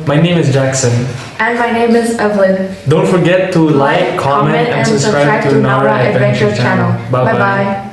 my name is Jackson. And my name is Evelyn. Don't forget to like, comment, and subscribe to Nara Adventure channel. Bye bye.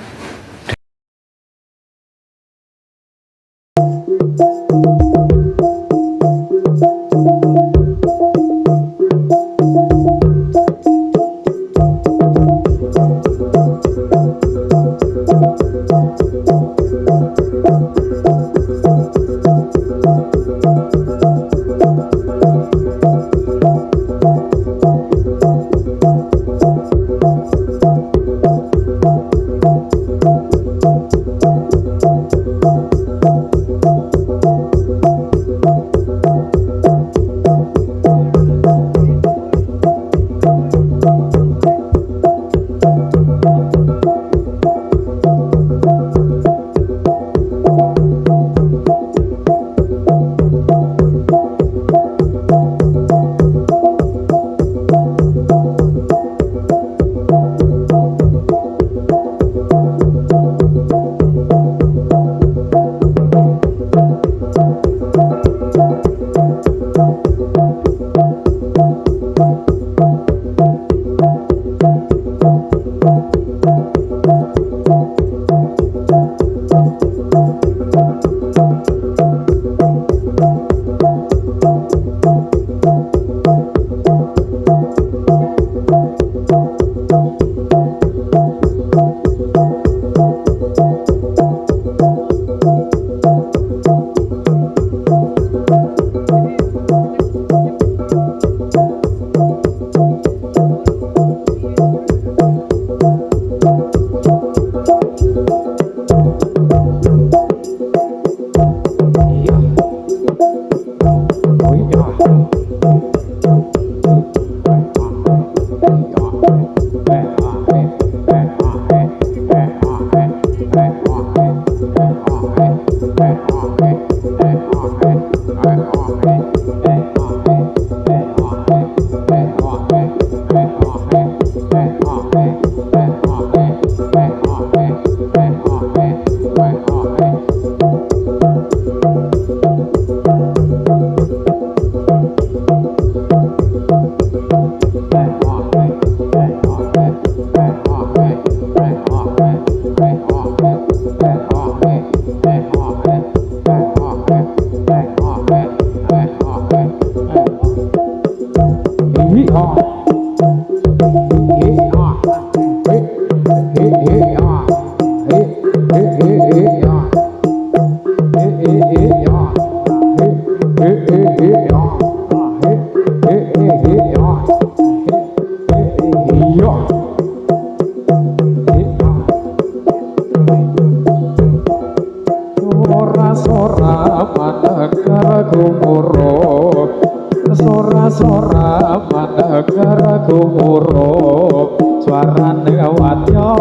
Sora manegara gumuro swarane wadya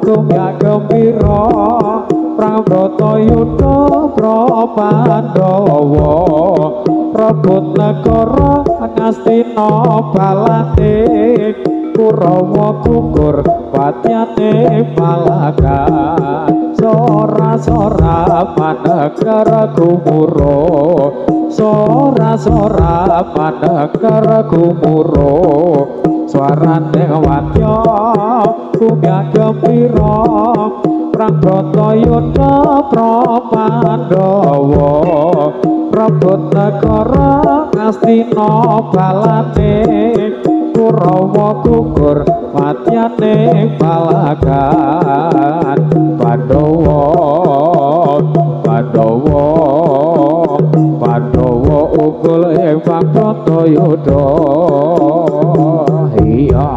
kumya gembira Prabata yuda Prapandawa rebut negara Ngastina balane Kurawa gugur patyane Malagan Sora manegara gumuro Sora manegara gumuro swarane wadya kumya gembira Prabata yuda Prapandawa rebut negara Ngastina balane Kurawa gugur patyane Malagan Pandhawa ukul ing Bratayuda iya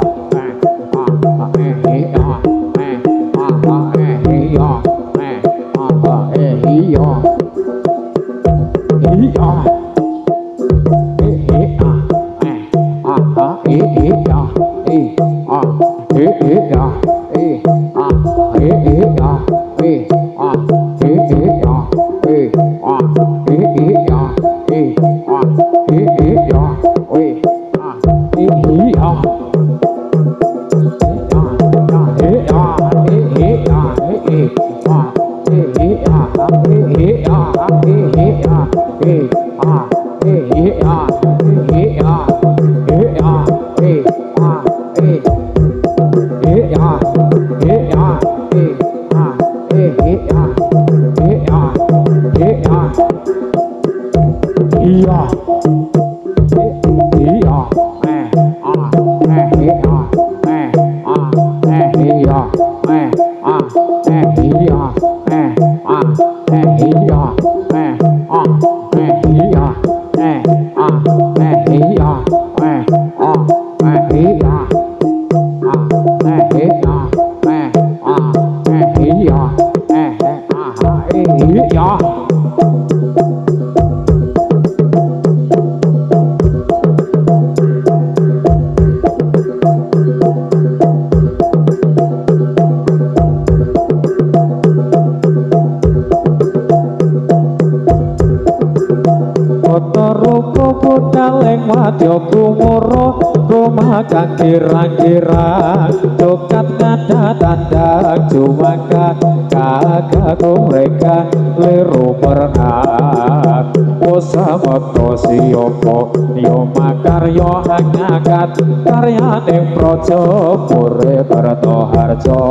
wadya kumara rumah kang kirang-kirang cokat tanda jumaka kagaku mereka liru pernah usamekta siyapa yo makarya angakat karyane praja pure Kartoharja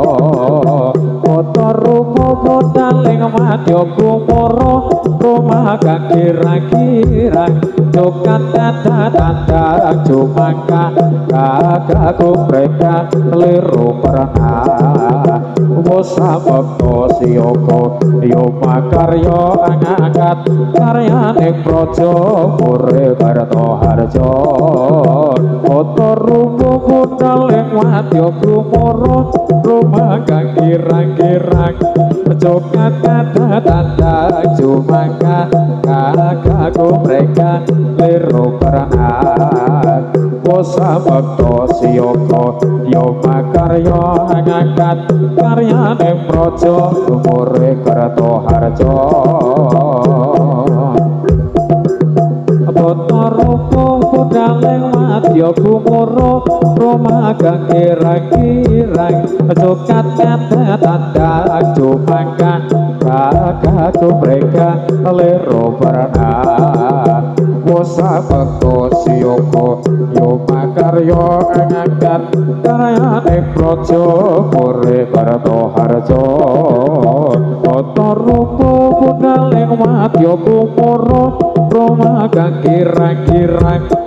kota rupa bodaling madya kumara rumah kang kirang-kirang cokat tanda jumaka kagaku mereka liru pernah usamekta siyapa yo makarya angakat karyane praja pure Kartoharja kota rupa bodaling madya kumara rumah kang kirang-kirang cokat tanda jumaka kagaku mereka liru pernah usamekta siyapa yo makarya angakat karyane praja pure Kartoharja kota rupa bodaling madya kumara rumah kang kirang-kirang cokat tanda jumaka kagaku mereka liru pernah usamekta siyapa yo makarya angakat karyane praja pure Kartoharja kota rupa bodaling madya kumara rumah kang kirang-kirang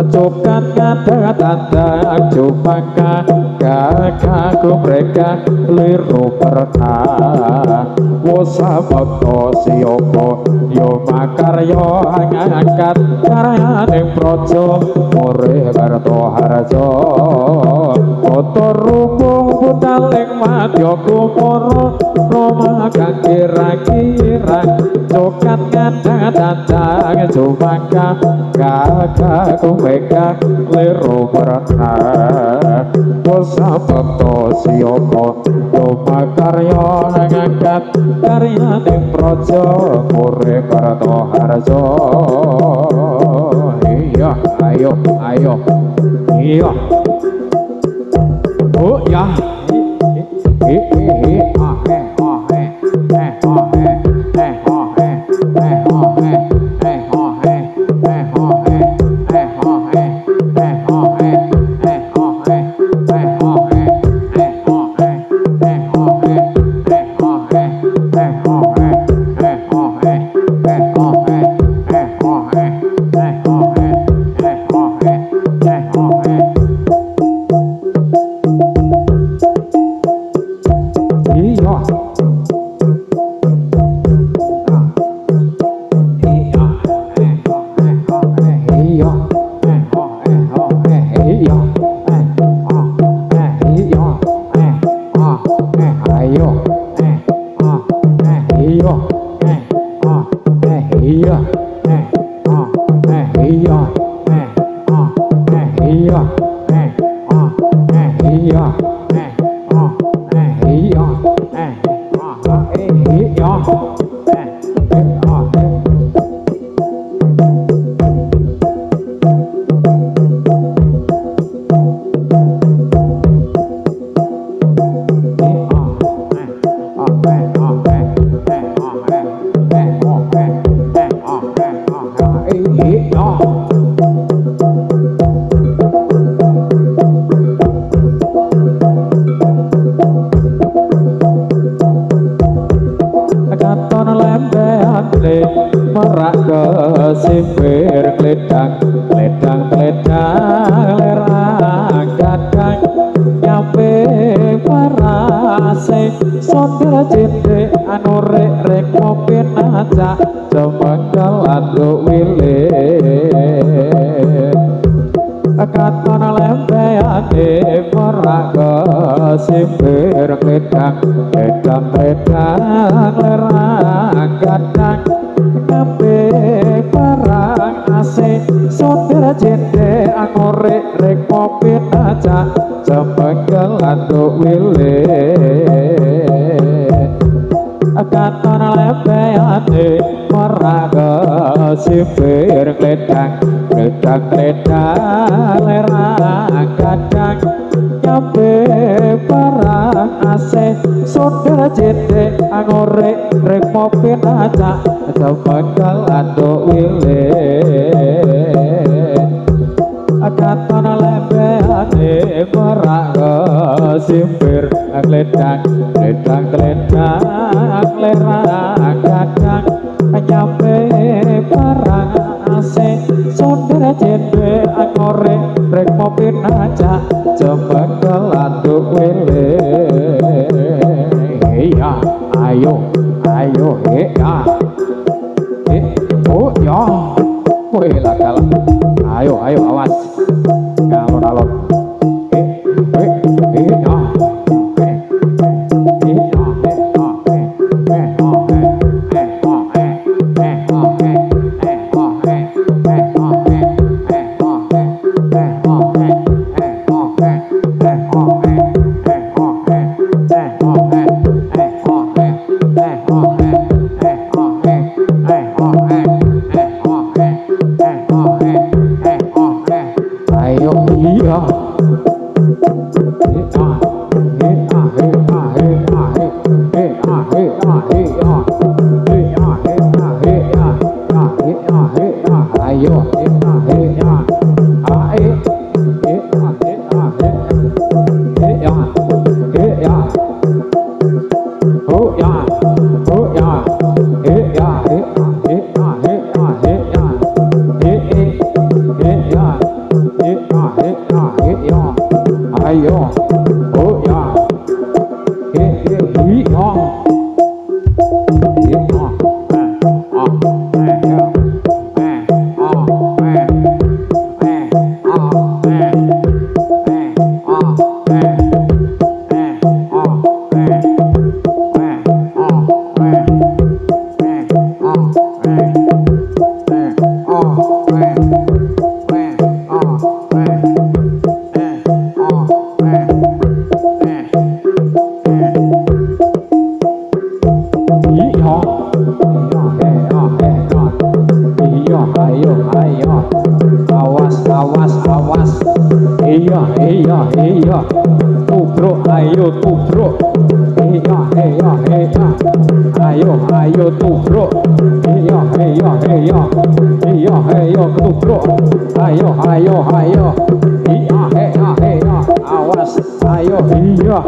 cokat tanda jumaka kagaku mereka liru pernah usamekta siyapa yo makarya angakat karyane praja pure Kartoharja kota rupa bodaling madya kumara rumah kang kirang-kirang cokat tanda jumaka kagaku mereka liru pernah usamekta siyapa yo makarya angakat karyane praja pure Kartoharja iya ayo iya oh ya sipir kledang kledang lerang kadang nyampe barang aseh sonda jende angorek rek mopin aja bakal ando wile katon lembeane merak sipir kledang lerang kadang nyampe barang aseh sonda jende angorek rek mopin aja bakal ando wile ya ayo ya oh ya weh lah kalah ayo awas alon ya iya tubruk ayo tubruk iya ayo tubruk iya tubruk ayo iya awas ayo iya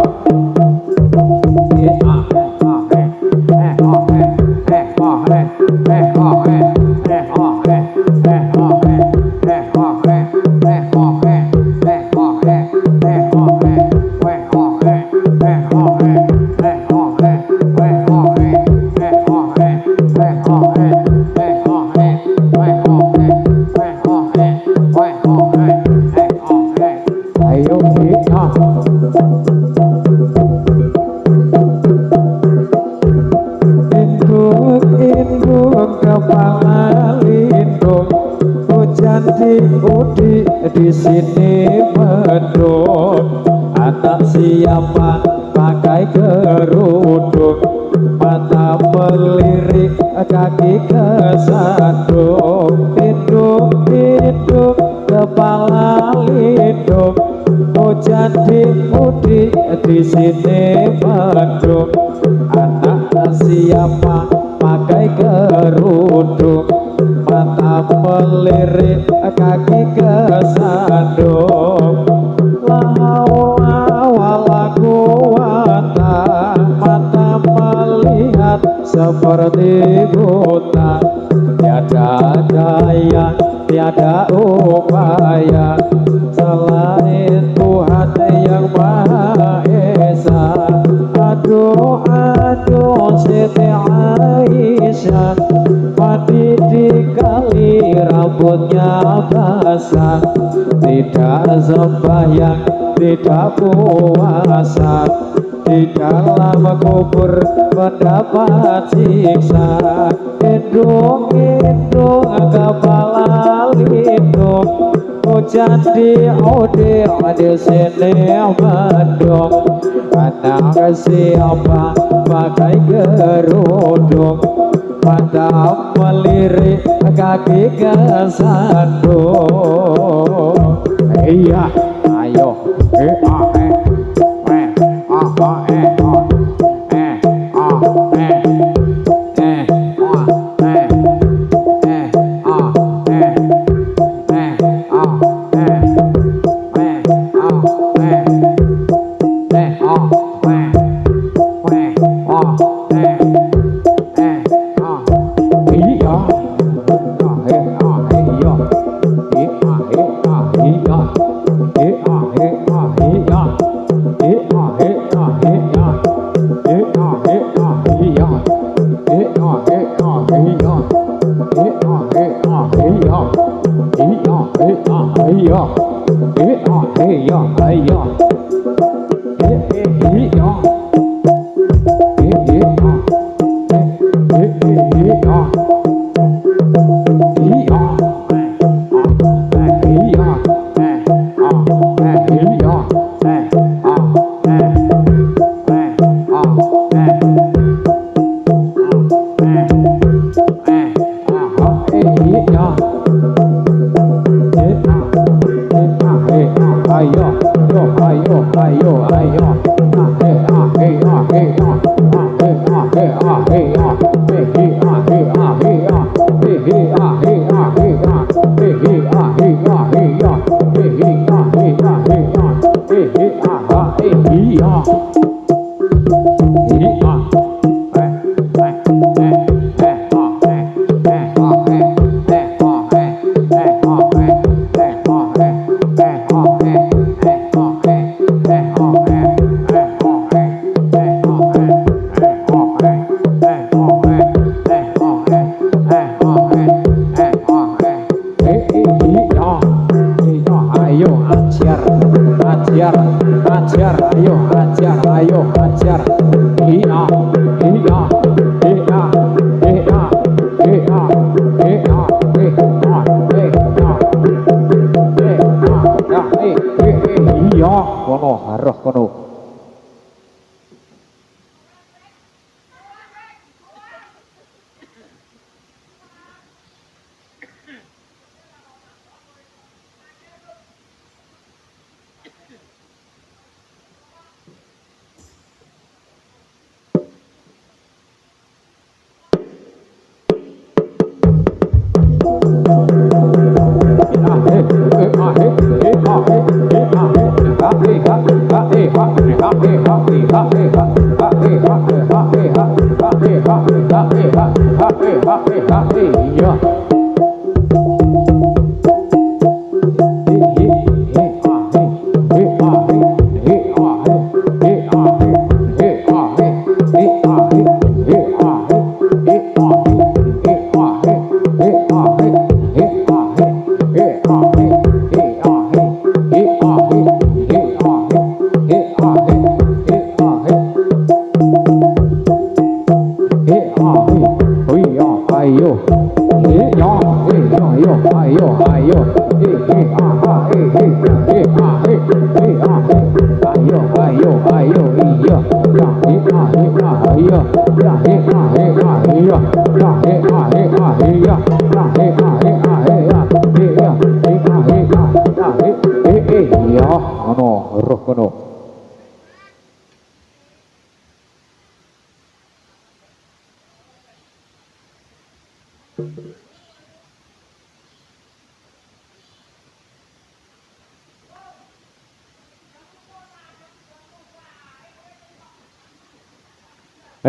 di sini mendung anak siapa pakai kerudung mata melirik kaki kesandung hidung kepala lindung hujan diudi di sini mendung anak siapa pakai kerudung mata melirik kaki kesandung wala kuwata mata melihat seperti buta tiada daya tiada upaya selain Tuhan yang Maha Esa. Aduh Siti Aisyah mandi di kali rambutnya basah tidak sembahyang tidak puasa di dalam kubur mendapat siksa. Hidung kepala lindung hujan diudi di sini mendung anak siapa pakai kerudung pada melirik kaki kesandung. Iya, ayo,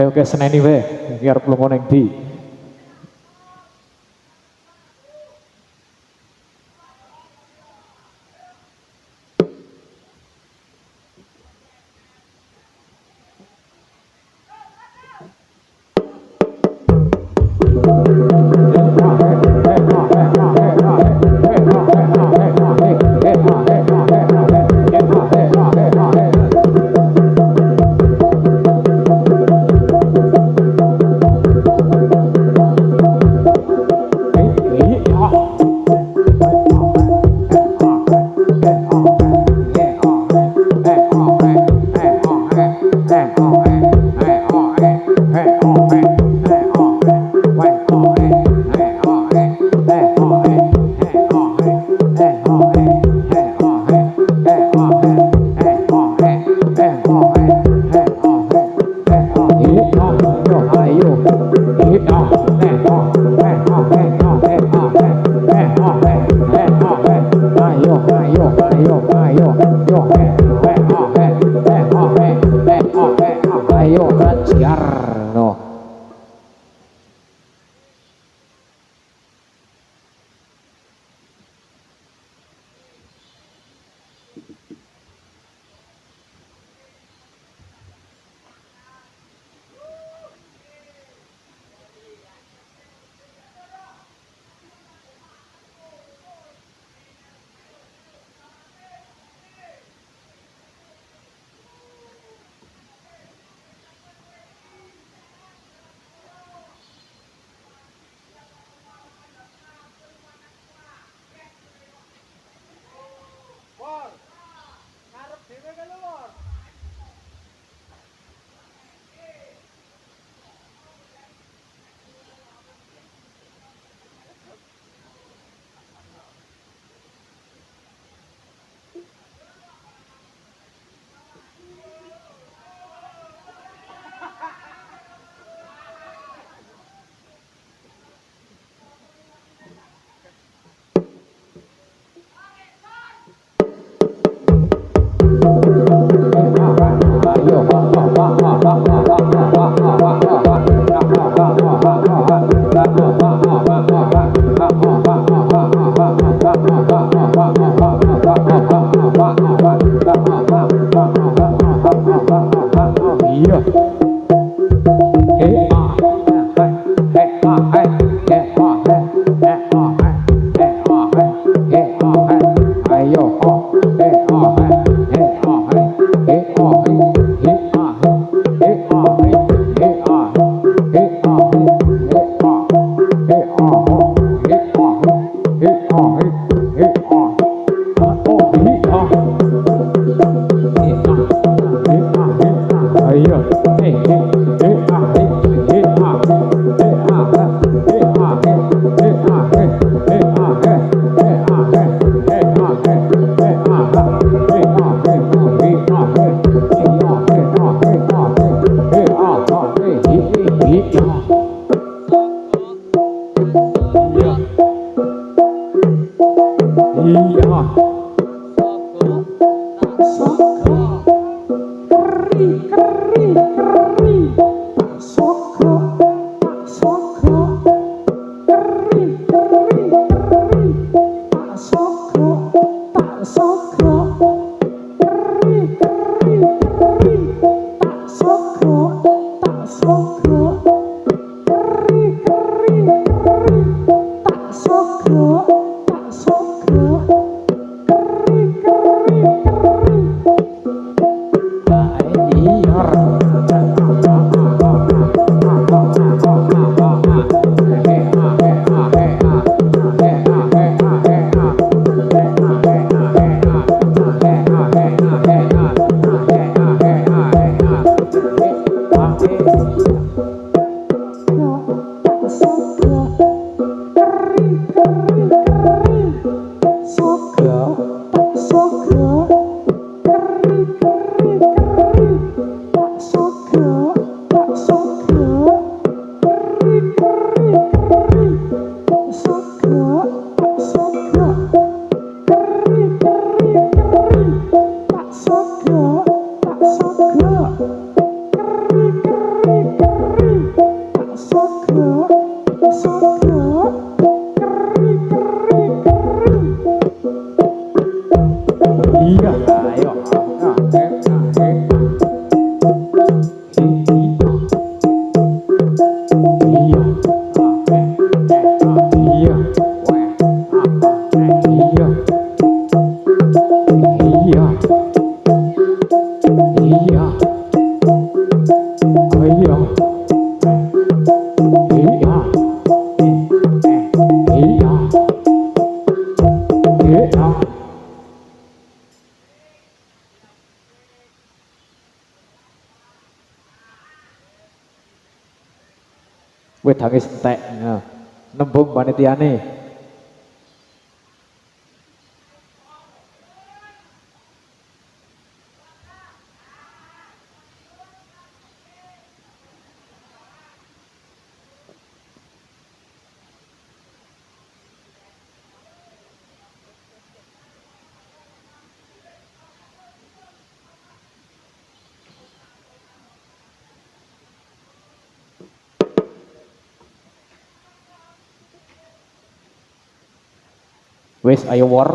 ayo ke seneni we biar belum neng di Wedange entek. Nembung panitiane. Wes ayo war.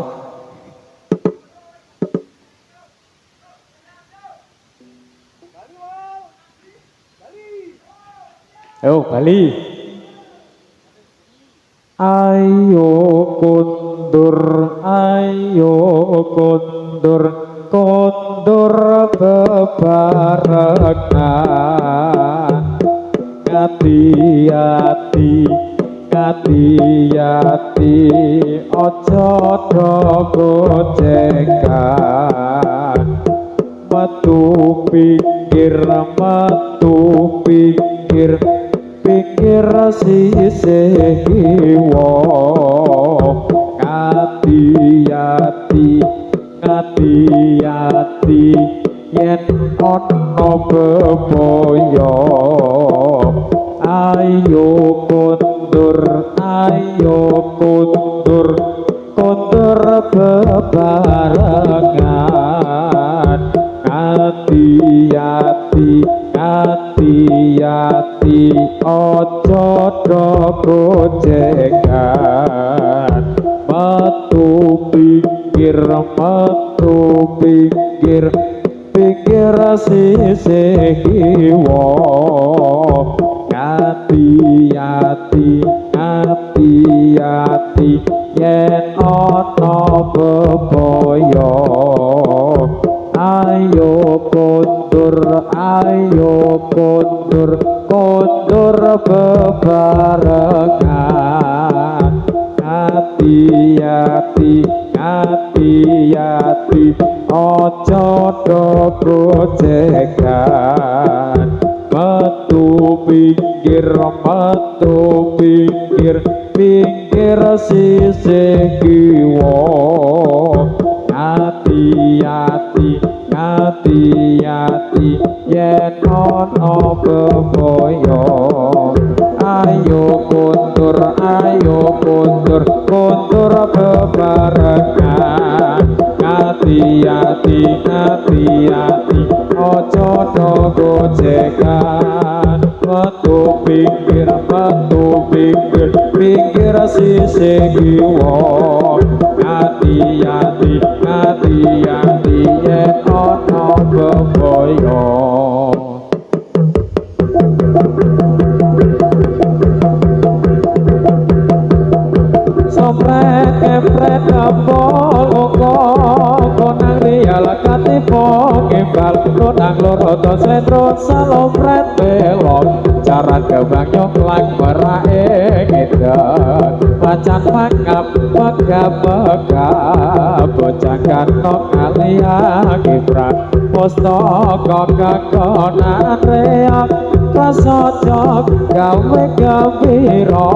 Ayo Bali. Ayo kondur, kondur bebarengan. Ngati-ati, ngati-ati, ojo do gojekan. Metu pinggir, pinggir sisih kiwa. Ngati-ati, ngati-ati, yen ana bebaya. Ayo kondur, kondur bebarengan. Ngati-ati, ngati-ati, ojo do gojekan. Metu pinggir, pinggir sisih kiwa. Ngati-ati, ngati-ati, yen ana bebaya. Ayo kondur, kondur bebarengan. Ngati-ati, ngati-ati, ojo do gojekan. Metu pinggir, pinggir sisih kiwa. Ngati-ati, ngati-ati, yen ana bebaya. Ayo kondur, kondur bebarengan. Ngati-ati, ngati-ati, ojo do gojekan. Metu pinggir, pinggir sisih kiwa. Ngati-ati, ngati-ati, yen ana bebaya. Sopret kepret kepoloko, konang rial katipo gimbal. Konang loro to sentro salopret belok. Jaran kembang nyoklang merae ngidek. Macan mangap megap-megap, bocah kanok alia gibrak. Pustaka kakonan reak, prasojok gawe gembira.